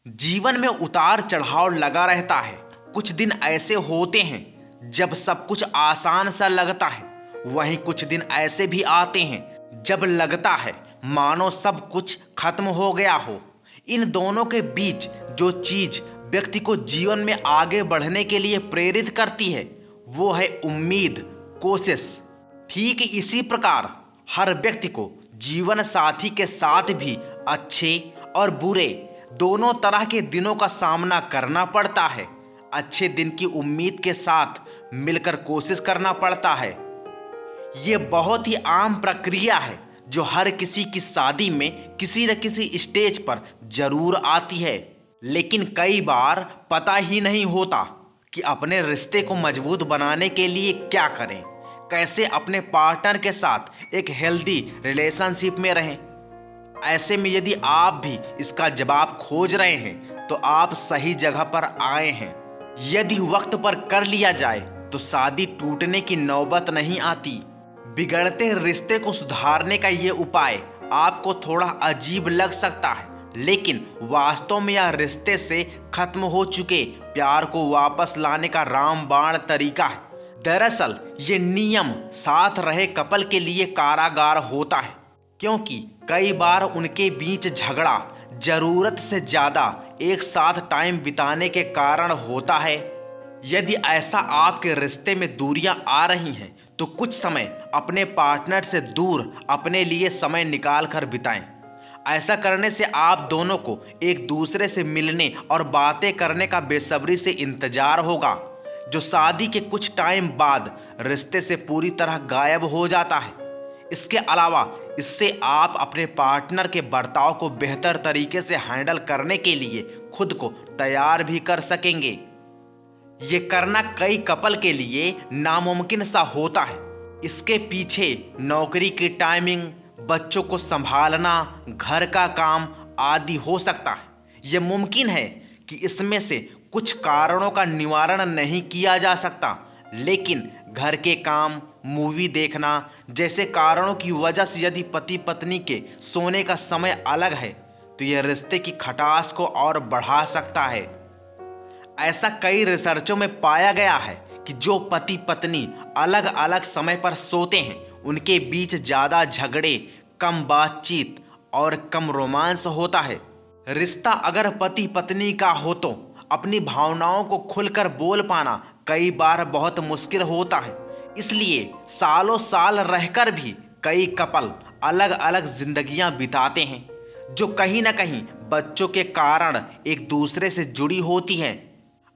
जीवन में उतार चढ़ाव लगा रहता है। कुछ दिन ऐसे होते हैं जब सब कुछ आसान सा लगता है, वहीं कुछ दिन ऐसे भी आते हैं जब लगता है मानो सब कुछ खत्म हो गया हो। इन दोनों के बीच जो चीज व्यक्ति को जीवन में आगे बढ़ने के लिए प्रेरित करती है वो है उम्मीद, कोशिश। ठीक इसी प्रकार हर व्यक्ति को जीवन साथी के साथ भी अच्छे और बुरे दोनों तरह के दिनों का सामना करना पड़ता है। अच्छे दिन की उम्मीद के साथ मिलकर कोशिश करना पड़ता है। ये बहुत ही आम प्रक्रिया है जो हर किसी की शादी में किसी न किसी स्टेज पर जरूर आती है। लेकिन कई बार पता ही नहीं होता कि अपने रिश्ते को मजबूत बनाने के लिए क्या करें, कैसे अपने पार्टनर के साथ एक हेल्दी रिलेशनशिप में रहें। ऐसे में यदि आप भी इसका जवाब खोज रहे हैं तो आप सही जगह पर आए हैं। यदि वक्त पर कर लिया जाए तो शादी टूटने की नौबत नहीं आती। बिगड़ते रिश्ते को सुधारने का ये उपाय आपको थोड़ा अजीब लग सकता है, लेकिन वास्तव में यह रिश्ते से खत्म हो चुके प्यार को वापस लाने का रामबाण तरीका है। दरअसल ये नियम साथ रहे कपल के लिए कारागार होता है, क्योंकि कई बार उनके बीच झगड़ा जरूरत से ज्यादा एक साथ टाइम बिताने के कारण होता है। यदि ऐसा आपके रिश्ते में दूरियां आ रही हैं तो कुछ समय अपने पार्टनर से दूर अपने लिए समय निकाल कर बिताएं। ऐसा करने से आप दोनों को एक दूसरे से मिलने और बातें करने का बेसब्री से इंतजार होगा, जो शादी के कुछ टाइम बाद रिश्ते से पूरी तरह गायब हो जाता है। इसके अलावा इससे आप अपने पार्टनर के बर्ताव को बेहतर तरीके से हैंडल करने के लिए खुद को तैयार भी कर सकेंगे। ये करना कई कपल के लिए नामुमकिन सा होता है। इसके पीछे नौकरी की टाइमिंग, बच्चों को संभालना, घर का काम आदि हो सकता है। ये मुमकिन है कि इसमें से कुछ कारणों का निवारण नहीं किया जा सकता, लेकिन घर के काम, मूवी देखना जैसे कारणों की वजह से यदि पति पत्नी के सोने का समय अलग है तो यह रिश्ते की खटास को और बढ़ा सकता है। ऐसा कई रिसर्चों में पाया गया है कि जो पति पत्नी अलग अलग समय पर सोते हैं उनके बीच ज़्यादा झगड़े, कम बातचीत और कम रोमांस होता है। रिश्ता अगर पति पत्नी का हो तो अपनी भावनाओं को खुलकर बोल पाना कई बार बहुत मुश्किल होता है। इसलिए सालों साल रहकर भी कई कपल अलग अलग जिंदगियां बिताते हैं, जो कहीं ना कहीं बच्चों के कारण एक दूसरे से जुड़ी होती हैं।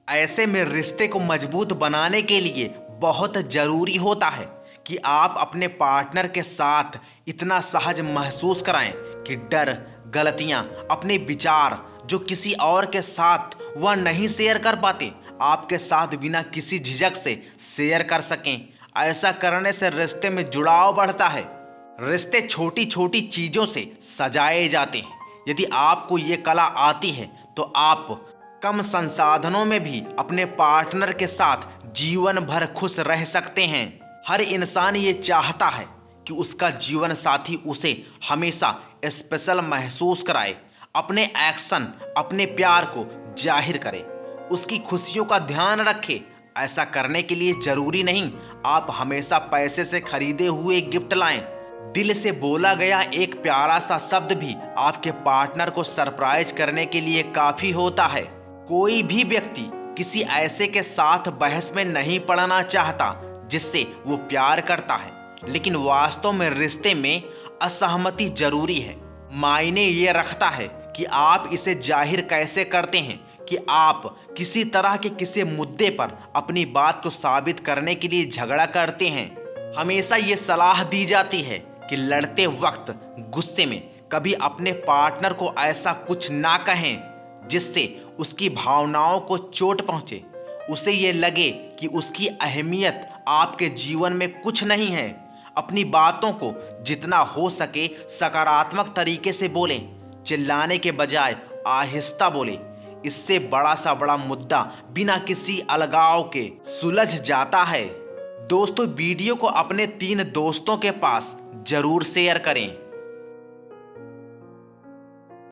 ऐसे में रिश्ते को मजबूत बनाने के लिए बहुत ज़रूरी होता है कि आप अपने पार्टनर के साथ इतना सहज महसूस कराएं कि डर, गलतियां, अपने विचार जो किसी और के साथ वह नहीं शेयर कर पाते, आपके साथ बिना किसी झिझक से शेयर कर सकें। ऐसा करने से रिश्ते में जुड़ाव बढ़ता है। रिश्ते छोटी छोटी चीज़ों से सजाए जाते हैं। यदि आपको ये कला आती है तो आप कम संसाधनों में भी अपने पार्टनर के साथ जीवन भर खुश रह सकते हैं। हर इंसान ये चाहता है कि उसका जीवन साथी उसे हमेशा स्पेशल महसूस कराए, अपने एक्शन, अपने प्यार को जाहिर करे, उसकी खुशियों का ध्यान रखे। ऐसा करने के लिए जरूरी नहीं आप हमेशा पैसे से खरीदे हुए गिफ्ट लाएं। दिल से बोला गया एक प्यारा सा शब्द भी आपके पार्टनर को सरप्राइज करने के लिए काफी होता है। कोई भी व्यक्ति किसी ऐसे के साथ बहस में नहीं पड़ना चाहता जिससे वो प्यार करता है, लेकिन वास्तव में रिश्ते में असहमति जरूरी है। मायने ये रखता है कि आप इसे जाहिर कैसे करते हैं कि आप किसी तरह के किसी मुद्दे पर अपनी बात को साबित करने के लिए झगड़ा करते हैं। हमेशा ये सलाह दी जाती है कि लड़ते वक्त गुस्से में कभी अपने पार्टनर को ऐसा कुछ ना कहें जिससे उसकी भावनाओं को चोट पहुंचे, उसे ये लगे कि उसकी अहमियत आपके जीवन में कुछ नहीं है। अपनी बातों को जितना हो सके सकारात्मक तरीके से बोलें, चिल्लाने के बजाय आहिस्ता बोलें। इससे बड़ा सा बड़ा मुद्दा बिना किसी अलगाव के सुलझ जाता है। दोस्तों, वीडियो को अपने 3 दोस्तों के पास जरूर शेयर करें।